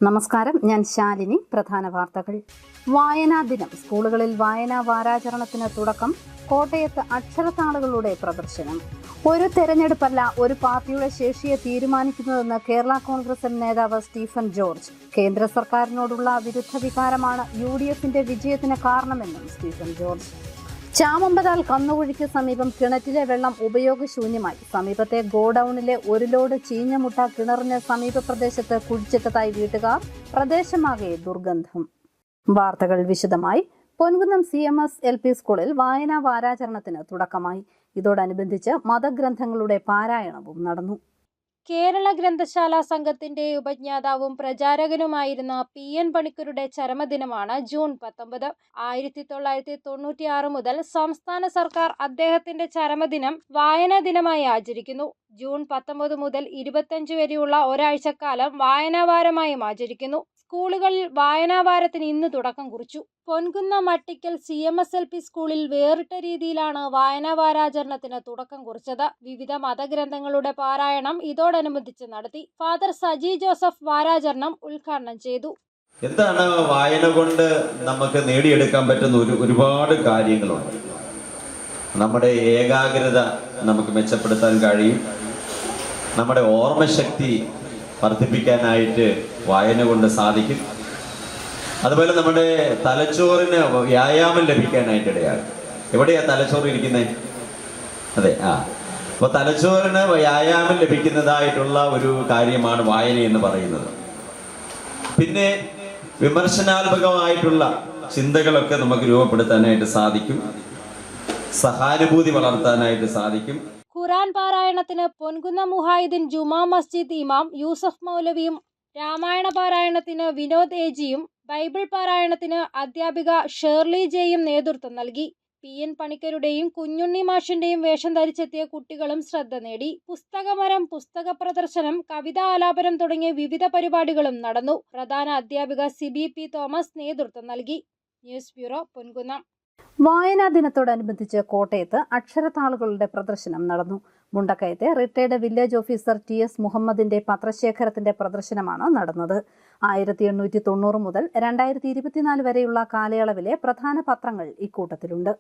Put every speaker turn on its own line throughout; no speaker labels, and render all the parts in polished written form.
നമസ്കാരം, ഞാൻ ശാലിനി. പ്രധാന വാർത്തകൾ. വായനാ ദിനം. സ്കൂളുകളിൽ വായനാ വാരാചരണത്തിന് തുടക്കം. കോട്ടയത്ത് അക്ഷരത്താളുകളുടെ പ്രദർശനം. ഒരു തെരഞ്ഞെടുപ്പല്ല ഒരു പാർട്ടിയുടെ ശേഷിയെ തീരുമാനിക്കുന്നതെന്ന് കേരള കോൺഗ്രസ് എം നേതാവ് സ്റ്റീഫൻ ജോർജ്. കേന്ദ്ര സർക്കാരിനോടുള്ള വിരുദ്ധ വികാരമാണ് UDFന്റെ വിജയത്തിന് കാരണമെന്നും സ്റ്റീഫൻ ജോർജ്. ചാമമ്പതാൽ കന്നുകുഴിക്ക് സമീപം കിണറ്റിലെ വെള്ളം ഉപയോഗശൂന്യമായി. സമീപത്തെ ഗോഡൌണിലെ ഒരു ലോഡ് ചീഞ്ഞ മുട്ട കിണറിന് സമീപ പ്രദേശത്ത് കുഴിച്ചിട്ടതായി വീട്ടുകാർ. പ്രദേശമാകെ ദുർഗന്ധം. വാർത്തകൾ വിശദമായി. പൊൻകുന്നം CMS LP സ്കൂളിൽ വായനാ വാരാചരണത്തിന് തുടക്കമായി. ഇതോടനുബന്ധിച്ച് മതഗ്രന്ഥങ്ങളുടെ പാരായണവും നടന്നു.
കേരള ഗ്രന്ഥശാല സംഘത്തിന്റെ ഉപജ്ഞാതാവും പ്രചാരകനുമായിരുന്ന PN പണിക്കരുടെ ചരമദിനമാണ് ജൂൺ 19. 1996 മുതൽ സംസ്ഥാന സർക്കാർ അദ്ദേഹത്തിന്റെ ചരമദിനം വായനാ ദിനമായി ആചരിക്കുന്നു. ജൂൺ 19 മുതൽ 25 വരെയുള്ള ഒരാഴ്ചക്കാലം വായനാവാരമായും ആചരിക്കുന്നു. സ്കൂളുകളിൽ വായനാവാരത്തിന് ഇന്ന് തുടക്കം കുറിച്ചു. പൊൻകുന്ന മട്ടിക്കൽ CMS LP സ്കൂളിൽ വേറിട്ട രീതിയിലാണ് വായനാ വാരാചരണത്തിന് തുടക്കം കുറിച്ചത്. വിവിധ മതഗ്രന്ഥങ്ങളുടെ പാരായണം ഇതോടനുബന്ധിച്ച് നടത്തി. ഫാദർ സജി ജോസഫ് വാരാചരണം ഉദ്ഘാടനം ചെയ്തു.
എന്താണ് വായന കൊണ്ട് നമുക്ക് നേടിയെടുക്കാൻ പറ്റുന്ന ഒരുപാട് കാര്യങ്ങളുണ്ട്. നമ്മുടെ ഏകാഗ്രത നമുക്ക് മെച്ചപ്പെടുത്താൻ കഴിയും. നമ്മുടെ ഓർമ്മശക്തി വർദ്ധിപ്പിക്കാനായിട്ട് വായന കൊണ്ട് സാധിക്കും. അതുപോലെ നമ്മുടെ തലച്ചോറിന് വ്യായാമം ലഭിക്കാനായിട്ടിടയാകും. എവിടെയാ തലച്ചോറ് ഇരിക്കുന്നത്? അതെ, അപ്പോൾ തലച്ചോറിന് വ്യായാമം ലഭിക്കുന്നതായിട്ടുള്ള ഒരു കാര്യമാണ് വായന എന്ന് പറയുന്നത്. പിന്നെ വിമർശനാത്മകമായിട്ടുള്ള ചിന്തകളൊക്കെ നമുക്ക് രൂപപ്പെടുത്താനായിട്ട് സാധിക്കും. സഹാനുഭൂതി വളർത്താനായിട്ട് സാധിക്കും.
ഖുർആൻ പാരായണത്തിന് പൊൻകുന്ന മുഹായിദ്ദീൻ ജുമാ മസ്ജിദ് ഇമാം യൂസഫ് മൗലവിയും, രാമായണ പാരായണത്തിന് വിനോദ് AGയും, ബൈബിൾ പാരായണത്തിന് അധ്യാപിക ഷേർലി ജെയും നേതൃത്വം നൽകി. PN പണിക്കരുടെയും കുഞ്ഞുണ്ണി മാഷിന്റെയും വേഷം ധരിച്ചെത്തിയ കുട്ടികളും ശ്രദ്ധ നേടി. പുസ്തകമരം, പുസ്തക പ്രദർശനം, കവിതാ ആലാപനം തുടങ്ങിയ വിവിധ പരിപാടികളും നടന്നു. പ്രധാന അധ്യാപിക സിബി P തോമസ് നേതൃത്വം നൽകി. News bureau, Ponkunnam.
വായനാ ദിനത്തോടനുബന്ധിച്ച് കോട്ടയത്ത് അക്ഷരത്താളുകളുടെ പ്രദർശനം നടന്നു. മുണ്ടക്കയത്തെ റിട്ടയർഡ് വില്ലേജ് ഓഫീസർ TS മുഹമ്മദിന്റെ പത്രശേഖരത്തിന്റെ പ്രദർശനമാണ് നടന്നത്. 1890 മുതൽ 2024 വരെയുള്ള കാലയളവിലെ പ്രധാന പത്രങ്ങൾ ഇക്കൂട്ടത്തിലുണ്ട്.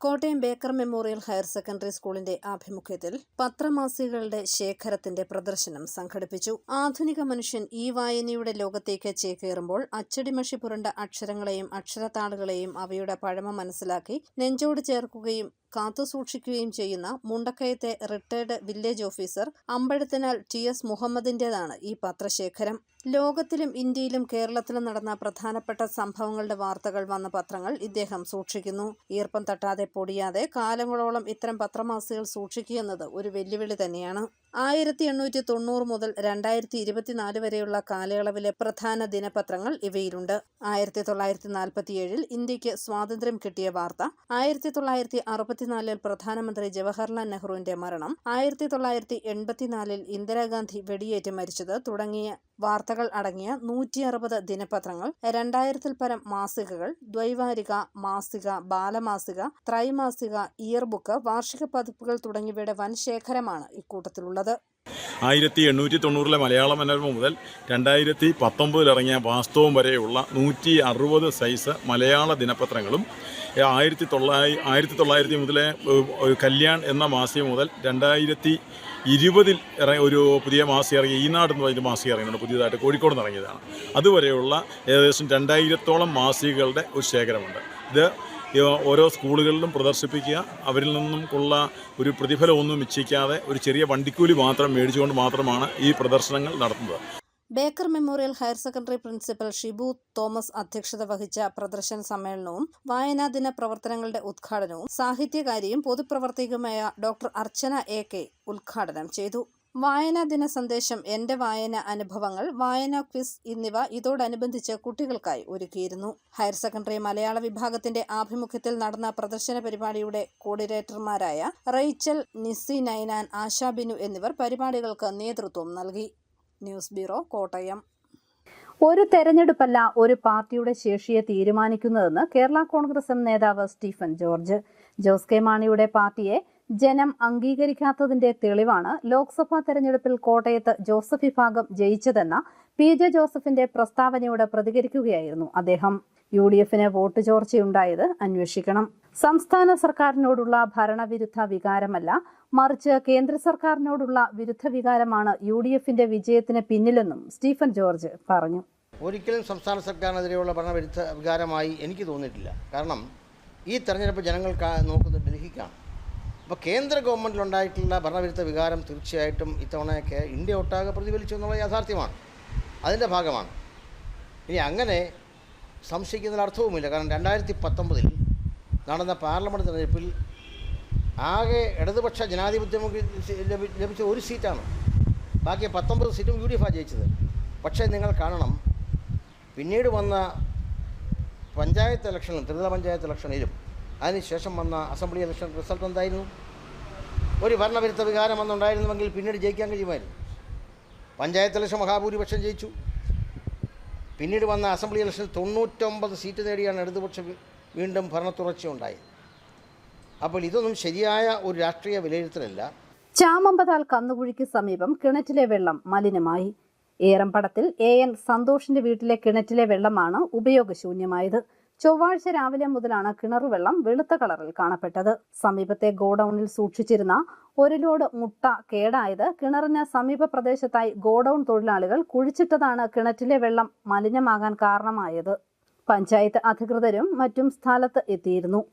Kottayam Baker memorial higher secondary സ്കൂളിന്റെ ആഭിമുഖ്യത്തിൽ പത്രമാസികകളുടെ ശേഖരത്തിന്റെ പ്രദർശനം സംഘടിപ്പിച്ചു. ആധുനിക മനുഷ്യൻ ഈ വായനയുടെ ലോകത്തേക്ക് ചേക്കേറുമ്പോൾ അച്ചടിമഷി പുരണ്ട അക്ഷരങ്ങളെയും അക്ഷരത്താളുകളെയും അവയുടെ പഴമ മനസ്സിലാക്കി നെഞ്ചോട് ചേർക്കുകയും കാത്തുസൂക്ഷിക്കുകയും ചെയ്യുന്ന മുണ്ടക്കയത്തെ റിട്ടയർഡ് വില്ലേജ് ഓഫീസർ അമ്പഴത്തിനാൽ TS മുഹമ്മദിന്റേതാണ് ഈ പത്രശേഖരം. ലോകത്തിലും ഇന്ത്യയിലും കേരളത്തിലും നടന്ന പ്രധാനപ്പെട്ട സംഭവങ്ങളുടെ വാർത്തകൾ വന്ന പത്രങ്ങൾ ഇദ്ദേഹം സൂക്ഷിക്കുന്നു. ഈർപ്പം തട്ടാതെ പൊടിയാതെ കാലങ്ങളോളം ഇത്തരം പത്രമാസികകൾ സൂക്ഷിക്കുകയെന്നത് ഒരു വെല്ലുവിളി തന്നെയാണ്. 1890 മുതൽ 2024 വരെയുള്ള കാലയളവിലെ പ്രധാന ദിനപത്രങ്ങൾ ഇവയിലുണ്ട്. 1947 ഇന്ത്യക്ക് സ്വാതന്ത്ര്യം കിട്ടിയ വാർത്ത, 1964 പ്രധാനമന്ത്രി ജവഹർലാൽ നെഹ്റുവിന്റെ മരണം, 1984 ഇന്ദിരാഗാന്ധി വെടിയേറ്റ് മരിച്ചത് തുടങ്ങിയ വാർത്തകൾ അടങ്ങിയ 160 ദിനപത്രങ്ങൾ, 2000 പരം മാസികകൾ, ദ്വൈവാരിക, മാസിക, ബാലമാസിക, ത്രൈമാസിക, ഇയർ ബുക്ക്, വാർഷിക പതിപ്പുകൾ തുടങ്ങിയവയുടെ വൻ ശേഖരമാണ് ഇക്കൂട്ടത്തിലുള്ളത്.
1890 മലയാള മനോരമ മുതൽ 2019 ഇറങ്ങിയ വാസ്തവം വരെയുള്ള 160 സൈസ് മലയാള ദിനപത്രങ്ങളും, 1900 മുതലേ കല്യാൺ എന്ന മാസിക മുതൽ 2020 ഒരു പുതിയ മാസിക ഇറങ്ങി, ഈനാട് എന്ന് പറയുന്ന മാസിക ഇറങ്ങിയിട്ടുണ്ട്, പുതിയതായിട്ട് കോഴിക്കോട് നിന്ന് ഇറങ്ങിയതാണ്. അതുവരെയുള്ള ഏകദേശം 2000-ഓളം മാസികകളുടെ ഒരു ശേഖരമുണ്ട്. ഇത് ഓരോ സ്കൂളുകളിലും പ്രദർശിപ്പിക്കുക, അവരിൽ നിന്നും ഉള്ള ഒരു പ്രതിഫലമൊന്നും നിശ്ചയിക്കാതെ ഒരു ചെറിയ വണ്ടിക്കൂലി മാത്രം മേടിച്ചുകൊണ്ട് മാത്രമാണ് ഈ പ്രദർശനങ്ങൾ നടത്തുന്നത്.
Baker memorial higher secondary principal Shibu Thomas അധ്യക്ഷത വഹിച്ച പ്രദർശന സമ്മേളനവും വായനാ ദിന പ്രവർത്തനങ്ങളുടെ ഉദ്ഘാടനവും സാഹിത്യകാരിയും പൊതുപ്രവർത്തകയുമായ ഡോക്ടർ അർച്ചന AK ഉദ്ഘാടനം ചെയ്തു. വായനാ ദിന സന്ദേശം, എന്റെ വായന അനുഭവങ്ങൾ, വായനാ ക്വിസ് എന്നിവ ഇതോടനുബന്ധിച്ച് കുട്ടികൾക്കായി ഒരുക്കിയിരുന്നു. ഹയർ സെക്കൻഡറി മലയാള വിഭാഗത്തിന്റെ ആഭിമുഖ്യത്തിൽ നടന്ന പ്രദർശന പരിപാടിയുടെ കോർഡിനേറ്റർമാരായ റേച്ചൽ, നിസി നൈനാൻ, ആശാ ബിനു എന്നിവർ പരിപാടികൾക്ക് നേതൃത്വം നൽകി. News bureau, Kottayam. ഒരു തെരഞ്ഞെടുപ്പല്ല ഒരു പാർട്ടിയുടെ ശേഷിയെ തീരുമാനിക്കുന്നതെന്ന് കേരള കോൺഗ്രസ് എം നേതാവ് സ്റ്റീഫൻ ജോർജ്. ജോസ് കെ മാണിയുടെ പാർട്ടിയെ ജനം അംഗീകരിക്കാത്തതിന്റെ തെളിവാണ് ലോക്സഭാ തെരഞ്ഞെടുപ്പിൽ കോട്ടയത്ത് ജോസഫ് വിഭാഗം ജയിച്ചതെന്ന PJ ജോസഫിന്റെ പ്രസ്താവനയോട് പ്രതികരിക്കുകയായിരുന്നു അദ്ദേഹം. UDFന് വോട്ട് ചോർച്ചയുണ്ടായത് അന്വേഷിക്കണം. സംസ്ഥാന സർക്കാരിനോടുള്ള ഭരണവിരുദ്ധ വികാരമല്ല, മറിച്ച് കേന്ദ്ര സർക്കാരിനോടുള്ള വിരുദ്ധ വികാരമാണ് UDFന്റെ വിജയത്തിന് പിന്നിലെന്നും സ്റ്റീഫൻ ജോർജ് പറഞ്ഞു.
ഒരിക്കലും സംസ്ഥാന സർക്കാരിനെതിരെയുള്ള ഭരണവിരുദ്ധ വികാരമായി എനിക്ക് തോന്നിയിട്ടില്ല. കാരണം ഈ തെരഞ്ഞെടുപ്പ് ജനങ്ങൾ നോക്കുന്നത് ഡൽഹിക്കാണ്. അപ്പോൾ കേന്ദ്ര ഗവൺമെൻറ്റിലുണ്ടായിട്ടുള്ള ഭരണവിരുദ്ധ വികാരം തീർച്ചയായിട്ടും ഇത്തവണയൊക്കെ ഇന്ത്യ ഒട്ടാകെ പ്രതിഫലിച്ചു എന്നുള്ള യാഥാർത്ഥ്യമാണ്, അതിൻ്റെ ഭാഗമാണ്. ഇനി അങ്ങനെ സംശയിക്കുന്നതിൽ അർത്ഥവുമില്ല. കാരണം 2019 നടന്ന പാർലമെൻറ്റ് തെരഞ്ഞെടുപ്പിൽ ആകെ ഇടതുപക്ഷ ജനാധിപത്യം ലഭിച്ച ഒരു സീറ്റാണ്. ബാക്കി 19 സീറ്റും UDF ജയിച്ചത്. പക്ഷേ നിങ്ങൾ കാണണം, പിന്നീട് വന്ന പഞ്ചായത്ത് ഇലക്ഷനിലും ത്രിതല പഞ്ചായത്ത് ഇലക്ഷനിലും അതിനുശേഷം വന്ന അസംബ്ലി ഇലക്ഷൻ റിസൾട്ട് എന്തായിരുന്നു? ഒരു ഭരണവിരുദ്ധ വികാരം വന്നുണ്ടായിരുന്നുവെങ്കിൽ പിന്നീട് ജയിക്കാൻ കഴിയുമായിരുന്നു. പഞ്ചായത്ത് ഇലക്ഷൻ മഹാഭൂരിപക്ഷം ജയിച്ചു. പിന്നീട് വന്ന അസംബ്ലി ഇലക്ഷനിൽ 99 സീറ്റ് നേടിയാണ് ഇടതുപക്ഷം വീണ്ടും ഭരണത്തുടർച്ചയുണ്ടായത്. അപ്പോൾ ഇതൊന്നും ശരിയായ ഒരു രാഷ്ട്രീയ വിലയിരുത്തലല്ല.
ചാമമ്പതാൽ കന്നുകുഴിക്ക് സമീപം കിണറ്റിലെ വെള്ളം മലിനമായി. ഏറമ്പടത്തിൽ AN സന്തോഷിന്റെ വീട്ടിലെ കിണറ്റിലെ വെള്ളമാണ് ഉപയോഗശൂന്യമായത്. ചൊവ്വാഴ്ച രാവിലെ മുതലാണ് കിണറുവെള്ളം വെളുത്ത കളറിൽ കാണപ്പെട്ടത്. സമീപത്തെ ഗോഡൌണിൽ സൂക്ഷിച്ചിരുന്ന ഒരു ലോഡ് മുട്ട കേടായത് കിണറിന് സമീപ പ്രദേശത്തായി ഗോഡൌൺ തൊഴിലാളികൾ കുഴിച്ചിട്ടതാണ് കിണറ്റിലെ വെള്ളം മലിനമാകാൻ കാരണമായത്. പഞ്ചായത്ത് അധികൃതരും മറ്റും സ്ഥലത്ത് എത്തിയിരുന്നു.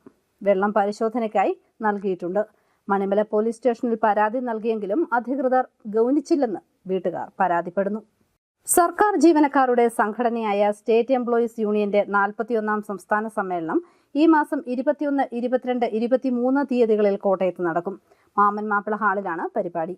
വെള്ളം പരിശോധനയ്ക്കായി നൽകിയിട്ടുണ്ട്. മണിമല പോലീസ് സ്റ്റേഷനിൽ പരാതി നൽകിയെങ്കിലും അധികൃതർ ഗൗനിച്ചില്ലെന്ന് വീട്ടുകാർ പരാതിപ്പെടുന്നു. സർക്കാർ ജീവനക്കാരുടെ സംഘടനയായ സ്റ്റേറ്റ് എംപ്ലോയീസ് യൂണിയന്റെ 41ാം സംസ്ഥാന സമ്മേളനം ഈ മാസം 21, 22, 23 തീയതികളിൽ കോട്ടയത്ത് നടക്കും. മാമൻ മാപ്പിള ഹാളിലാണ് പരിപാടി.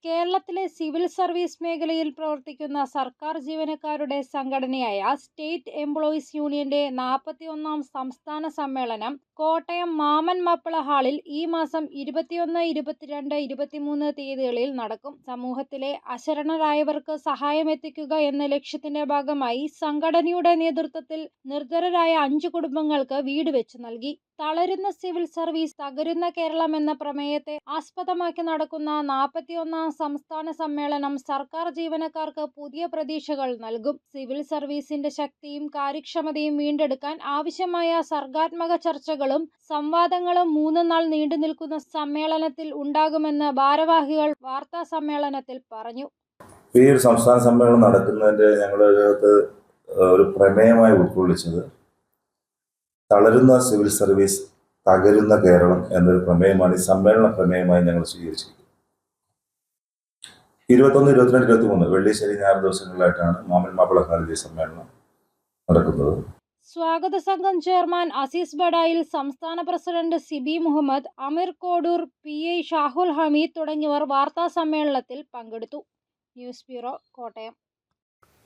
കേരളത്തിലെ സിവിൽ സർവീസ് മേഖലയിൽ പ്രവർത്തിക്കുന്ന സർക്കാർ ജീവനക്കാരുടെ സംഘടനയായ സ്റ്റേറ്റ് എംപ്ലോയീസ് യൂണിയന്റെ 41ാം സംസ്ഥാന സമ്മേളനം കോട്ടയം മാമൻ മാപ്പിള ഹാളിൽ ഈ മാസം 21, 22, 23 തീയതികളിൽ നടക്കും. സമൂഹത്തിലെ അശരണരായവർക്ക് സഹായമെത്തിക്കുക എന്ന ലക്ഷ്യത്തിന്റെ ഭാഗമായി സംഘടനയുടെ നേതൃത്വത്തിൽ നിർധനരായ 5 കുടുംബങ്ങൾക്ക് വീട് വെച്ച് നൽകി. തളരുന്ന സിവിൽ സർവീസ് തകരുന്ന കേരളം എന്ന പ്രമേയത്തെ ആസ്പദമാക്കി നടക്കുന്ന 41ാം സംസ്ഥാന സമ്മേളനം സർക്കാർ ജീവനക്കാർക്ക് പുതിയ പ്രതീക്ഷകൾ നൽകും. സിവിൽ സർവീസിന്റെ ശക്തിയും കാര്യക്ഷമതയും വീണ്ടെടുക്കാൻ ആവശ്യമായ സർഗാത്മക ചർച്ചകളും സംവാദങ്ങളും 3 നാൾ നീണ്ടു നിൽക്കുന്ന സമ്മേളനത്തിൽ ഉണ്ടാകുമെന്ന് ഭാരവാഹികൾ വാർത്താ സമ്മേളനത്തിൽ പറഞ്ഞു.
ഈ ഒരു സംസ്ഥാന സമ്മേളനം നടക്കുന്നതിന്റെ ഞങ്ങളുടെ ഒരു പ്രമേയമായി ഉൾക്കൊള്ളിച്ചത് തളരുന്ന സിവിൽ സർവീസ് തകരുന്ന കേരളം എന്നൊരു പ്രമേയമാണ് ഈ സമ്മേളന പ്രമേയമായി ഞങ്ങൾ സ്വീകരിച്ചിരിക്കുന്നത്. 21, 22, 23 വെള്ളി, ശനി, ഞായർ ദിവസങ്ങളിലായിട്ടാണ് മാമൻ മാപ്പിള ഹാളിൽ സമ്മേളനം നടക്കുന്നത്.
സ്വാഗത സംഘം ചെയർമാൻ അസീസ് ബഡായിൽ, സംസ്ഥാന പ്രസിഡന്റ് സിബി മുഹമ്മദ്, അമീർ കോഡൂർ, PI ഷാഹുൽ ഹമീദ് തുടങ്ങിയവർ വാർത്താ സമ്മേളനത്തിൽ പങ്കെടുത്തു. News bureau, Kottayam.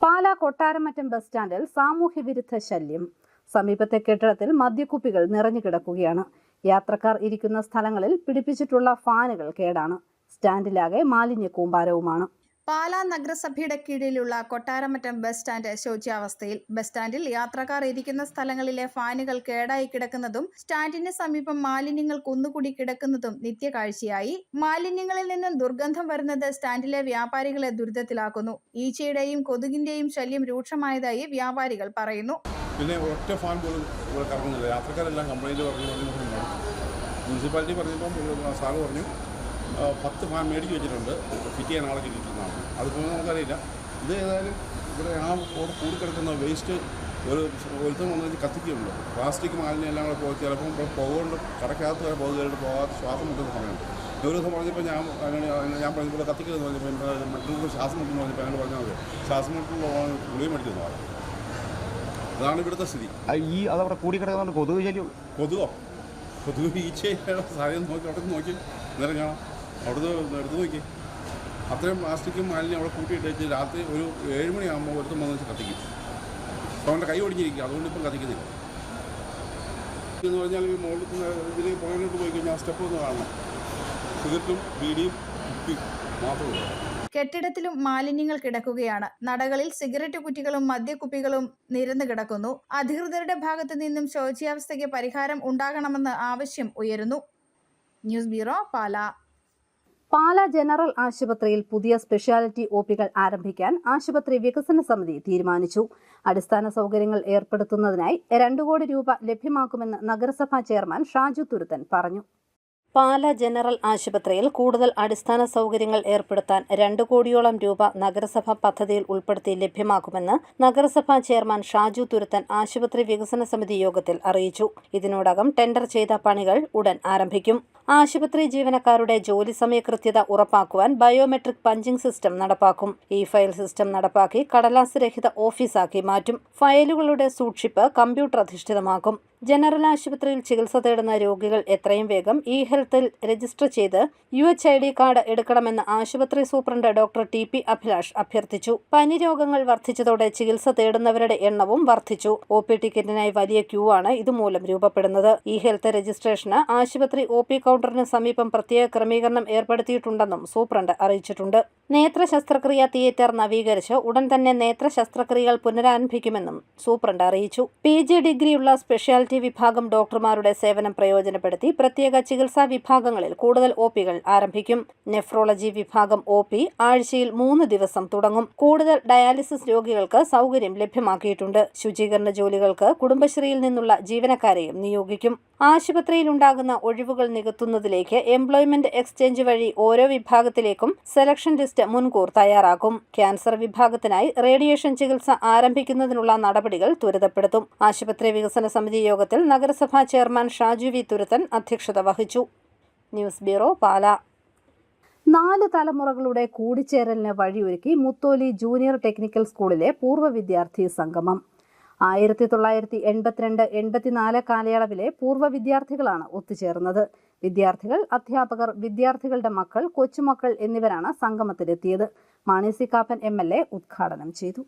Pala Kottaramattam bus സ്റ്റാൻഡിൽ സാമൂഹ്യ വിരുദ്ധ ശല്യം. സമീപത്തെ കെട്ടിടത്തിൽ മദ്യക്കുപ്പികൾ നിറഞ്ഞു കിടക്കുകയാണ്. യാത്രക്കാർ ഇരിക്കുന്ന സ്ഥലങ്ങളിൽ പിടിപ്പിച്ചിട്ടുള്ള ഫാനുകൾ കേടാണ്. സ്റ്റാൻഡിലാകെ മാലിന്യ കൂമ്പാരവുമാണ്.
പാലാ നഗരസഭയുടെ കീഴിലുള്ള കൊട്ടാരമറ്റം ബസ് സ്റ്റാൻഡ് ശോച്യാവസ്ഥയിൽ. ബസ് സ്റ്റാൻഡിൽ യാത്രക്കാർ ഇരിക്കുന്ന സ്ഥലങ്ങളിലെ ഫാനുകൾ കേടായി കിടക്കുന്നതും സ്റ്റാൻഡിന് സമീപം മാലിന്യങ്ങൾ കുന്നുകൂടി കിടക്കുന്നതും നിത്യകാഴ്ചയായി. മാലിന്യങ്ങളിൽ നിന്നും ദുർഗന്ധം വരുന്നത് സ്റ്റാൻഡിലെ വ്യാപാരികളെ ദുരിതത്തിലാക്കുന്നു. ഈച്ചയുടെയും കൊതുകിന്റെയും ശല്യം രൂക്ഷമായതായി വ്യാപാരികൾ പറയുന്നു.
പിന്നെ ഒറ്റ ഫാൻ പോലും ഇവിടെ കറങ്ങുന്നില്ല. യാത്രക്കാരെല്ലാം കംപ്ലൈൻറ്റ് പറഞ്ഞു. മുനിസിപ്പാലിറ്റി പറഞ്ഞപ്പോൾ സാറ് പറഞ്ഞു 10 ഫാൻ മേടിച്ച് വെച്ചിട്ടുണ്ട്, ഫിറ്റ് ചെയ്യാൻ ആളെ കിട്ടിയിട്ടുള്ളതാണ്. അതിപ്പോൾ നമുക്കറിയില്ല. ഇത് ഏതായാലും ഇവിടെ കൂടിക്കിടക്കുന്ന വേസ്റ്റ് ഒരുത്തം വന്നിട്ട് കത്തിക്കുന്നുണ്ട്. പ്ലാസ്റ്റിക് മാലിന്യം എല്ലാം കൂടെ പോയി ചിലപ്പം പുകകൊണ്ട് കടക്കകത്ത് വരെ പോകുകയായിട്ട് പോകാതെ ശ്വാസം മുട്ടുന്ന സമയമുണ്ട്. ഒരു ദിവസം പറഞ്ഞപ്പോൾ ഞാൻ പറഞ്ഞപ്പോൾ കത്തിക്കലെന്ന് പറഞ്ഞപ്പോൾ മറ്റുള്ള ശ്വാസം മുട്ടെന്ന് പറഞ്ഞപ്പോൾ ഞങ്ങൾ പറഞ്ഞാൽ മതി ശ്വാസം മുട്ടുള്ള ഗുളിക മേടിക്കുന്നു ആളെ. അതാണ് ഇവിടുത്തെ സ്ഥിതി.
അതവിടെ കൂടിക്കിടക്കുന്നുണ്ട്. കൊതുക് ശല്യം.
കൊതുക് ഈച്ചയുടെ സാധ്യത നോക്കി അവിടെ നോക്കി നേരം കാണാം. അവിടുന്ന് എടുത്ത് നോക്കി അത്രയും പ്ലാസ്റ്റിക്കും മാലിന്യം അവിടെ കൂട്ടിയിട്ട് രാത്രി ഒരു 7 മണിയാകുമ്പോൾ ഒരുത്തം വന്ന് വെച്ച് കത്തിക്കും. അപ്പോൾ അവൻ്റെ കൈ ഒടിഞ്ഞിരിക്കുക, അതുകൊണ്ട് ഇപ്പം കത്തിക്കുന്നില്ല. എന്ന് പറഞ്ഞാൽ ഈ മുകളിൽ ഇതിൽ പുറകിലോട്ട് പോയി കഴിഞ്ഞാൽ സ്റ്റെപ്പ് ഒന്ന് കാണണം. സിഗരറ്റും ബീഡിയും കുപ്പി മാത്രമേ.
കെട്ടിടത്തിലും മാലിന്യങ്ങൾ കിടക്കുകയാണ്. നടകളിൽ സിഗരറ്റ് കുറ്റികളും മദ്യക്കുപ്പികളും നിരന്നു കിടക്കുന്നു. അധികൃതരുടെ ഭാഗത്തു നിന്നും ശോച്യാവസ്ഥയ്ക്ക് പരിഹാരം ഉണ്ടാകണമെന്ന് ആവശ്യം ഉയരുന്നു. News bureau, Pala.
Pala general ആശുപത്രിയിൽ പുതിയ സ്പെഷ്യാലിറ്റി ഒപികൾ ആരംഭിക്കാൻ ആശുപത്രി വികസന സമിതി തീരുമാനിച്ചു. അടിസ്ഥാന സൗകര്യങ്ങൾ ഏർപ്പെടുത്തുന്നതിനായി 2 കോടി രൂപ ലഭ്യമാക്കുമെന്ന് നഗരസഭാ ചെയർമാൻ ഷാജു തുരുത്തൻ പറഞ്ഞു. പാലാ ജനറൽ ആശുപത്രിയിൽ കൂടുതൽ അടിസ്ഥാന സൗകര്യങ്ങൾ ഏർപ്പെടുത്താൻ 2 കോടിയോളം രൂപ നഗരസഭ പദ്ധതിയിൽ ഉൾപ്പെടുത്തി ലഭ്യമാക്കുമെന്ന് നഗരസഭാ ചെയർമാൻ ഷാജു തുരുത്തൻ ആശുപത്രി വികസന സമിതി യോഗത്തിൽ അറിയിച്ചു. ഇതിനോടകം ടെൻഡർ ചെയ്ത പണികൾ ഉടൻ ആരംഭിക്കും. ആശുപത്രി ജീവനക്കാരുടെ ജോലി സമയ കൃത്യത ഉറപ്പാക്കുവാൻ ബയോമെട്രിക് പഞ്ചിംഗ് സിസ്റ്റം നടപ്പാക്കും. ഈ ഫയൽ സിസ്റ്റം നടപ്പാക്കി കടലാസ് രഹിത ഓഫീസാക്കി മാറ്റും. ഫയലുകളുടെ സൂക്ഷിപ്പ് കമ്പ്യൂട്ടർ അധിഷ്ഠിതമാക്കും. ജനറൽ ആശുപത്രിയിൽ ചികിത്സ തേടുന്ന രോഗികൾ എത്രയും വേഗം ഇ ഹെൽത്തിൽ രജിസ്റ്റർ ചെയ്ത് UHID കാർഡ് എടുക്കണമെന്ന് ആശുപത്രി സൂപ്രണ്ട് ഡോക്ടർ TP അഭിലാഷ് അഭ്യർത്ഥിച്ചു. പനി രോഗങ്ങൾ വർദ്ധിച്ചതോടെ ചികിത്സ തേടുന്നവരുടെ എണ്ണവും വർദ്ധിച്ചു. OP ടിക്കറ്റിനായി വലിയ ക്യൂ ആണ് ഇതുമൂലം രൂപപ്പെടുന്നത്. ഇ ഹെൽത്ത് രജിസ്ട്രേഷന് ആശുപത്രി OP കൗണ്ടറിന് സമീപം പ്രത്യേക ക്രമീകരണം ഏർപ്പെടുത്തിയിട്ടുണ്ടെന്നും സൂപ്രണ്ട് അറിയിച്ചിട്ടുണ്ട്. നേത്ര ശസ്ത്രക്രിയ തിയേറ്റർ നവീകരിച്ച് ഉടൻ തന്നെ നേത്ര ശസ്ത്രക്രിയകൾ പുനരാരംഭിക്കുമെന്നും സൂപ്രണ്ട് അറിയിച്ചു. PG ഡിഗ്രിയുള്ള സ്പെഷ്യാലിറ്റി വിഭാഗം ഡോക്ടർമാരുടെ സേവനം പ്രയോജനപ്പെടുത്തി പ്രത്യേക ചികിത്സാ വിഭാഗങ്ങളിൽ കൂടുതൽ OPകൾ ആരംഭിക്കും. നെഫ്രോളജി വിഭാഗം OP ആഴ്ചയിൽ 3 ദിവസം തുടങ്ങും. കൂടുതൽ ഡയാലിസിസ് രോഗികൾക്ക് സൗകര്യം ലഭ്യമാക്കിയിട്ടുണ്ട്. ശുചീകരണ ജോലികൾക്ക് കുടുംബശ്രീയിൽ നിന്നുള്ള ജീവനക്കാരെയും നിയോഗിക്കും. ആശുപത്രിയിലുണ്ടാകുന്ന ഒഴിവുകൾ നികത്തുന്നതിലേക്ക് എംപ്ലോയ്മെന്റ് എക്സ്ചേഞ്ച് വഴി ഓരോ വിഭാഗത്തിലേക്കും സെലക്ഷൻ ലിസ്റ്റ് മുൻകൂർ തയ്യാറാക്കും. ക്യാൻസർ വിഭാഗത്തിനായി റേഡിയേഷൻ ചികിത്സ ആരംഭിക്കുന്നതിനുള്ള നടപടികൾ ത്വരിതപ്പെടുത്തും. ആശുപത്രി വികസന സമിതി യോഗത്തിൽ നഗരസഭാ ചെയർമാൻ ഷാജു വി തുരുത്തൻ അധ്യക്ഷത വഹിച്ചു. News bureau, Pala. 4 തലമുറകളുടെ കൂടിച്ചേരലിന് വഴിയൊരുക്കി മുത്തോലി ജൂനിയർ ടെക്നിക്കൽ സ്കൂളിലെ പൂർവ്വ വിദ്യാർത്ഥി സംഗമം. 1982-84 കാലയളവിലെ പൂർവ്വ വിദ്യാർത്ഥികളാണ് ഒത്തുചേർന്നത്. വിദ്യാർത്ഥികൾ, അധ്യാപകർ, വിദ്യാർത്ഥികളുടെ മക്കൾ, കൊച്ചുമക്കൾ എന്നിവരാണ് സംഗമത്തിലെത്തിയത്. മാണി സി കാപ്പൻ MLA ഉദ്ഘാടനം ചെയ്തു.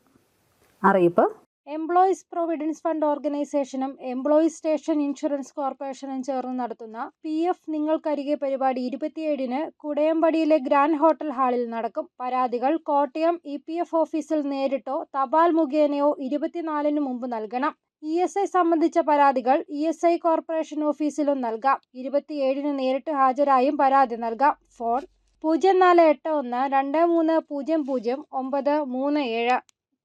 അറിയിപ്പ്:
എംപ്ലോയീസ് പ്രൊവിഡൻസ് ഫണ്ട് ഓർഗനൈസേഷനും എംപ്ലോയീസ് സ്റ്റേഷൻ ഇൻഷുറൻസ് കോർപ്പറേഷനും ചേർന്ന് നടത്തുന്ന PF നിങ്ങൾക്കരികെ പരിപാടി 27-ന് കുടയമ്പടിയിലെ ഗ്രാൻഡ് ഹോട്ടൽ ഹാളിൽ നടക്കും. പരാതികൾ കോട്ടയം EPF ഓഫീസിൽ നേരിട്ടോ തപാൽ മുഖേനയോ 24-ന് മുമ്പ് നൽകണം. ESI സംബന്ധിച്ച പരാതികൾ ESI കോർപ്പറേഷൻ ഓഫീസിലും നൽകാം. 27-ന് നേരിട്ട് ഹാജരായും പരാതി നൽകാം. ഫോൺ 048123000937.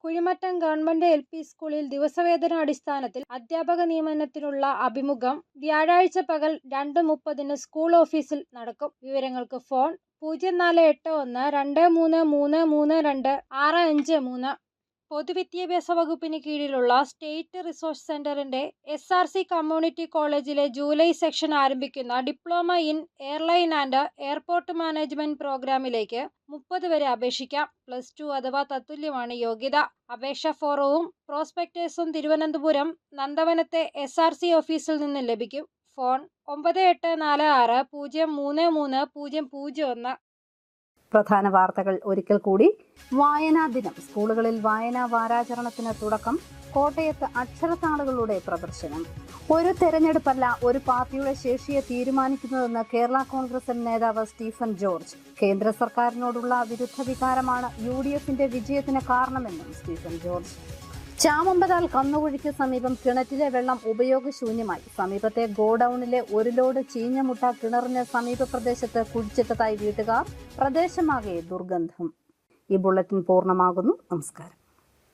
കുഴിമറ്റം ഗവൺമെന്റ് LP സ്കൂളിൽ ദിവസവേതന അടിസ്ഥാനത്തിൽ അധ്യാപക നിയമനത്തിനുള്ള അഭിമുഖം വ്യാഴാഴ്ച പകൽ 2:30-ന് സ്കൂൾ ഓഫീസിൽ നടക്കും. വിവരങ്ങൾക്ക് ഫോൺ 048123332653. പൊതുവിദ്യാഭ്യാസ വകുപ്പിന് കീഴിലുള്ള സ്റ്റേറ്റ് റിസോഴ്സ് സെന്ററിന്റെ SRC കമ്മ്യൂണിറ്റി കോളേജിലെ ജൂലൈ സെക്ഷൻ ആരംഭിക്കുന്ന diploma in airline and airport management പ്രോഗ്രാമിലേക്ക് 30 വരെ അപേക്ഷിക്കാം. +2 അഥവാ തത്തുല്യമാണ് യോഗ്യത. അപേക്ഷാ ഫോറവും പ്രോസ്പെക്ടേഴ്സും തിരുവനന്തപുരം നന്ദവനത്തെ SRC ഓഫീസിൽ നിന്ന് ലഭിക്കും. ഫോൺ 9846033001.
പ്രധാന വാർത്തകൾ ഒരിക്കൽ കൂടി. വായനാ ദിനം. സ്കൂളുകളിൽ വായനാ വാരാചരണത്തിന് തുടക്കം. കോട്ടയത്ത് അക്ഷരത്താളുകളുടെ പ്രദർശനം. ഒരു തെരഞ്ഞെടുപ്പല്ല ഒരു പാർട്ടിയുടെ ശേഷിയെ തീരുമാനിക്കുന്നതെന്ന് കേരള കോൺഗ്രസ് എം നേതാവ് സ്റ്റീഫൻ ജോർജ്. കേന്ദ്ര സർക്കാരിനോടുള്ള വിരുദ്ധ വികാരമാണ് UDFന്റെ വിജയത്തിന് കാരണമെന്നും സ്റ്റീഫൻ ജോർജ്. ചാമമ്പതാൽ കന്നുകുഴിക്ക് സമീപം കിണറ്റിലെ വെള്ളം ഉപയോഗശൂന്യമായി. സമീപത്തെ ഗോഡൌണിലെ 1 ലോഡ് ചീഞ്ഞ മുട്ട കിണറിന് സമീപ പ്രദേശത്ത് കുഴിച്ചിട്ടതായി വീട്ടുകാർ. പ്രദേശമാകെ ദുർഗന്ധം. ഈ ബുള്ളറ്റിൻ പൂർണ്ണമാകുന്നു. നമസ്കാരം.